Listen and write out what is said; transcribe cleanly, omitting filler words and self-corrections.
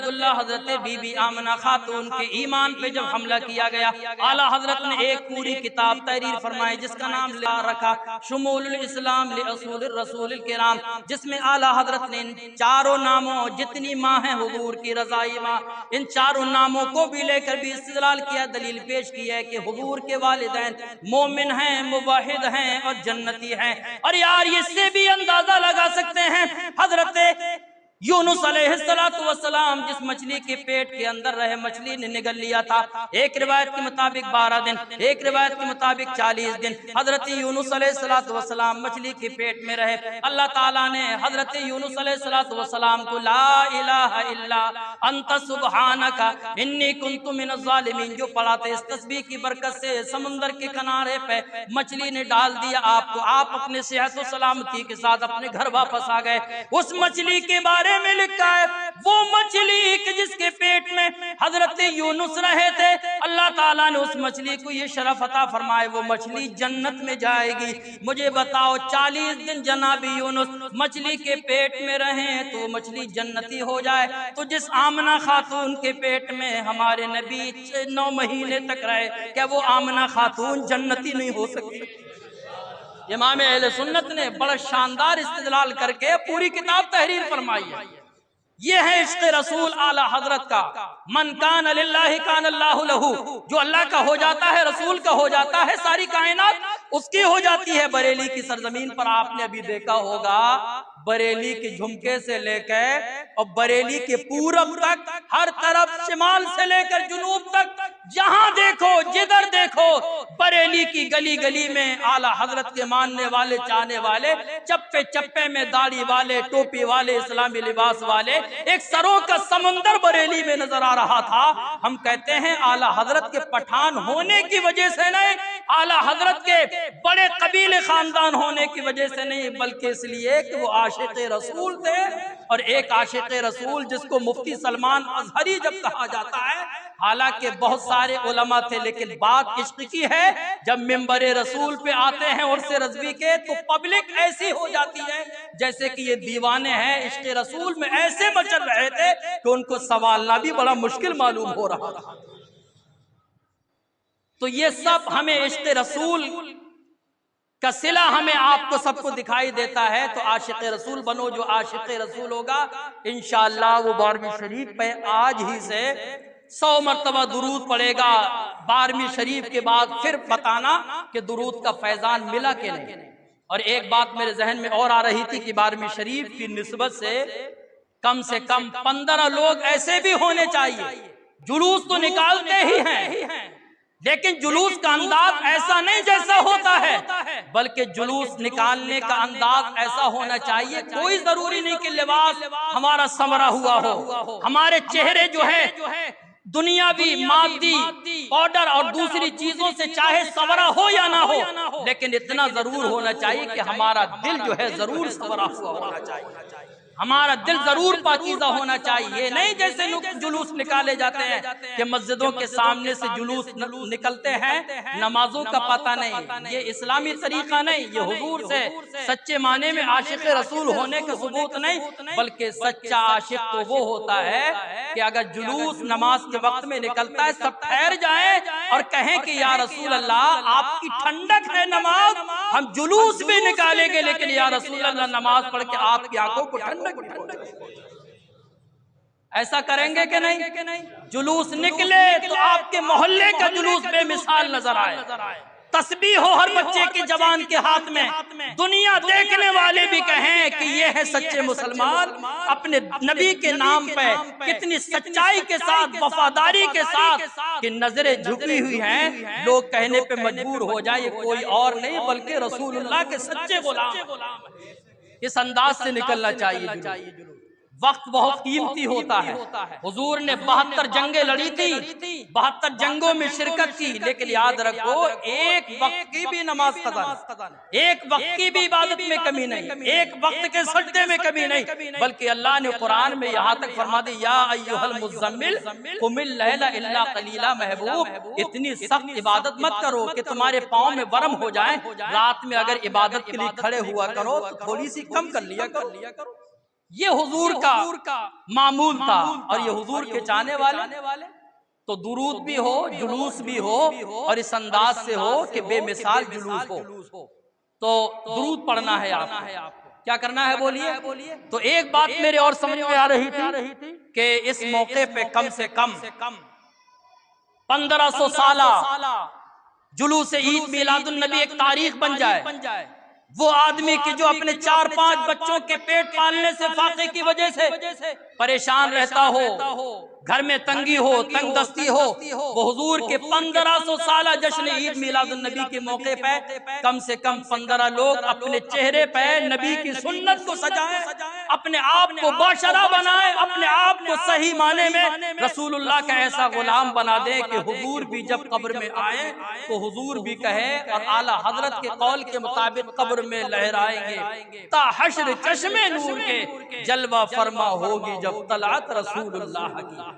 عبداللہ حضرت be be Amna خاتون کے ایمان پہ جب حملہ کیا گیا، اعلیٰ حضرت نے ایک پوری کتاب تحریر فرمائی جس کا نام رکھا شمول الاسلام لاصول الرسول الکرام، جس میں اعلیٰ حضرت نے ان چاروں ناموں، جتنی ماں ہیں حضور کی رضائی ماں، ان چاروں ناموں کو بھی لے کر بھی استدلال کیا، دلیل پیش کی ہے کہ حضور کے والدین مومن ہیں، موحد ہیں اور جنتی ہیں۔ اور یار اس سے بھی اندازہ لگا سکتے ہیں حضرت یونس علیہ السلام جس مچھلی کے پیٹ کے اندر رہے، مچھلی نے نگل لیا تھا، ایک روایت کے مطابق 12 دن، ایک روایت کے مطابق 40 دن حضرت یونس علیہ السلام مچھلی کے پیٹ میں رہے۔ اللہ تعالیٰ نے حضرت یونس علیہ السلام کو لا الہ الا انت سبحانک انی کنت من الظالمین جو پڑھا تھا، اس تسبیح کی برکت سے سمندر کے کنارے پہ مچھلی نے ڈال دیا آپ کو، آپ اپنے صحت و سلامتی کے ساتھ اپنے گھر واپس آ گئے۔ اس مچھلی کے بارے میں لکھا ہے وہ مچھلی کہ جس کے پیٹ میں حضرت یونس رہے تھے، اللہ تعالیٰ نے اس مچھلی کو یہ شرف عطا فرمائے وہ مچھلی جنت میں جائے گی۔ مجھے بتاؤ 40 دن جناب یونس مچھلی کے پیٹ میں رہیں تو مچھلی جنتی ہو جائے، تو جس آمنہ خاتون کے پیٹ میں ہمارے نبی 9 مہینے تک رہے، کیا وہ آمنہ خاتون جنتی نہیں ہو سکتی؟ امام اہل سنت نے بڑا شاندار استدلال کر کے پوری کتاب تحریر فرمائی ہے۔ یہ ہے عشق رسول اعلیٰ حضرت کا، من کان للہ کان اللہ لہ، جو اللہ کا ہو جاتا ہے، رسول کا ہو جاتا ہے، ساری کائنات اس کی ہو جاتی ہے۔ بریلی کی سرزمین پر آپ نے ابھی دیکھا ہوگا، بریلی کے جھمکے سے لے کے اور بریلی کے پورب تک، ہر طرف شمال سے لے کر جنوب تک، جہاں دیکھو جدھر دیکھو بریلی کی گلی گلی میں اعلیٰ حضرت کے ماننے والے، چاہنے والے، چپے چپے میں داڑھی والے، ٹوپی والے، اسلامی لباس والے، ایک سروں کا سمندر بریلی میں نظر آ رہا تھا۔ ہم کہتے ہیں اعلیٰ حضرت کے پٹھان ہونے کی وجہ سے نہیں، اعلیٰ حضرت کے بڑے قبیلے خاندان ہونے کی وجہ سے نہیں، بلکہ اس لیے کہ وہ عاشق رسول تھے، اور ایک عاشق رسول جس کو مفتی سلمان ازہری جب کہا جاتا ہے، حالانکہ بہت سارے علماء تھے لیکن بات عشق کی ہے، جب منبر رسول پہ آتے ہیں عرس رضوی کے تو پبلک ایسی ہو جاتی ہے جیسے کہ یہ دیوانے ہیں، عشق رسول میں ایسے مچل رہے تھے کہ ان کو سنبھالنا بھی بڑا مشکل معلوم ہو رہا تھا۔ تو یہ سب ہمیں عشق رسول کا صلہ ہمیں آپ کو سب کو دکھائی دیتا ہے، تو عاشق رسول بنو۔ جو عاشق رسول ہوگا انشاءاللہ وہ 12ویں شریف پہ آج ہی سے 100 مرتبہ درود پڑے گا۔ 12ویں شریف کے بعد پھر بتانا کہ درود کا فیضان ملا کہ نہیں۔ اور ایک بات میرے ذہن میں اور آ رہی تھی کہ 12ویں شریف کی نسبت سے کم 15 لوگ ایسے بھی ہونے چاہیے۔ جلوس تو نکالتے ہی ہیں لیکن جلوس کا انداز ایسا نہیں جیسا ہوتا ہے، بلکہ جلوس نکالنے کا انداز ایسا ہونا چاہیے، کوئی ضروری نہیں کہ لباس ہمارا سنورا ہوا ہو، ہمارے چہرے جو ہے دنیاوی مادی پاؤڈر اور دوسری چیزوں سے چاہے سنورا ہو یا نہ ہو، لیکن اتنا ضرور ہونا چاہیے کہ ہمارا دل جو ہے ضرور سنورا ہوا ہونا چاہیے، ہمارا دل ضرور پاکیزہ ہونا چاہیے۔ نہیں جیسے جلوس نکالے جاتے ہیں کہ مسجدوں کے سامنے سے جلوس نکلتے ہیں، نمازوں کا پتہ نہیں، یہ اسلامی طریقہ نہیں، یہ حضور سے سچے معنی میں عاشق رسول ہونے کا ثبوت نہیں، بلکہ سچا عاشق تو وہ ہوتا ہے کہ اگر جلوس نماز کے وقت میں نکلتا ہے سب ٹھہر جائیں اور کہیں کہ یا رسول اللہ آپ کی ٹھنڈک ہے نماز، ہم جلوس بھی نکالیں گے لیکن یا رسول اللہ نماز پڑھ کے آپ کی آنکھوں کو ٹھنڈک۔ ایسا کریں گے کہ نہیں؟ جلوس نکلے تو آپ کے محلے کا جلوس بے مثال نظر آئے، تسبیح ہو ہر بچے کی جوان کے ہاتھ میں، دنیا دیکھنے والے بھی کہیں کہ یہ ہے سچے مسلمان، اپنے نبی کے نام پہ کتنی سچائی کے ساتھ، وفاداری کے ساتھ کہ نظریں جھکی ہوئی ہیں، لوگ کہنے پہ مجبور ہو جائے یہ کوئی اور نہیں بلکہ رسول اللہ کے سچے غلام۔ اس انداز سے نکلنا چاہیے۔ وقت بہت قیمتی ہوتا ہے، حضور نے 72 جنگیں لڑی تھی، 72 جنگوں میں شرکت کی، لیکن یاد رکھو ایک وقت کی بھی نماز قضا نہیں، ایک وقت کی بھی عبادت میں کمی نہیں، ایک وقت کے سجدے میں کمی نہیں، بلکہ اللہ نے قرآن میں یہاں تک فرما دی یا ایھا المزمل قم اللیل الا قلیلا، محبوب اتنی سخت عبادت مت کرو کہ تمہارے پاؤں میں ورم ہو جائیں، رات میں اگر عبادت کے لیے کھڑے ہوا کرو تو تھوڑی سی کم کر لیا کرو۔ یہ حضور کا معمول تھا، اور یہ حضور کے چاہنے والے تو درود بھی ہو، جلوس بھی ہو، اور اس انداز سے ہو کہ بے مثال جلوس ہو، تو درود پڑھنا ہے آپ کو، کیا کرنا ہے بولیے؟ تو ایک بات میرے اور سمجھ میں آ رہی تھی کہ اس موقع پہ کم سے کم 1500 سالہ جلوس عید میلاد النبی ایک تاریخ بن جائے۔ وہ آدمی کی جو اپنے 4-5 بچوں کے پیٹ پالنے سے فاقے کی وجہ سے پریشان رہتا ہو، گھر میں تنگی ہو، تنگ دستی ہو، وہ حضور کے 1500 سالہ جشن عید میلاد النبی کے موقع پہ کم سے کم 15 لوگ اپنے چہرے پہ نبی کی سنت کو سجائیں، اپنے آپ کو باشرہ بنائیں، اپنے آپ کو صحیح معنی میں رسول اللہ کا ایسا غلام بنا دیں کہ حضور بھی جب قبر میں آئے تو حضور بھی کہے، اور اعلیٰ حضرت کے قول کے مطابق قبر میں لہرائیں گے تا حشر چشمے نور کے جلوہ فرما ہوگی جب طلعت رسول اللہ کی۔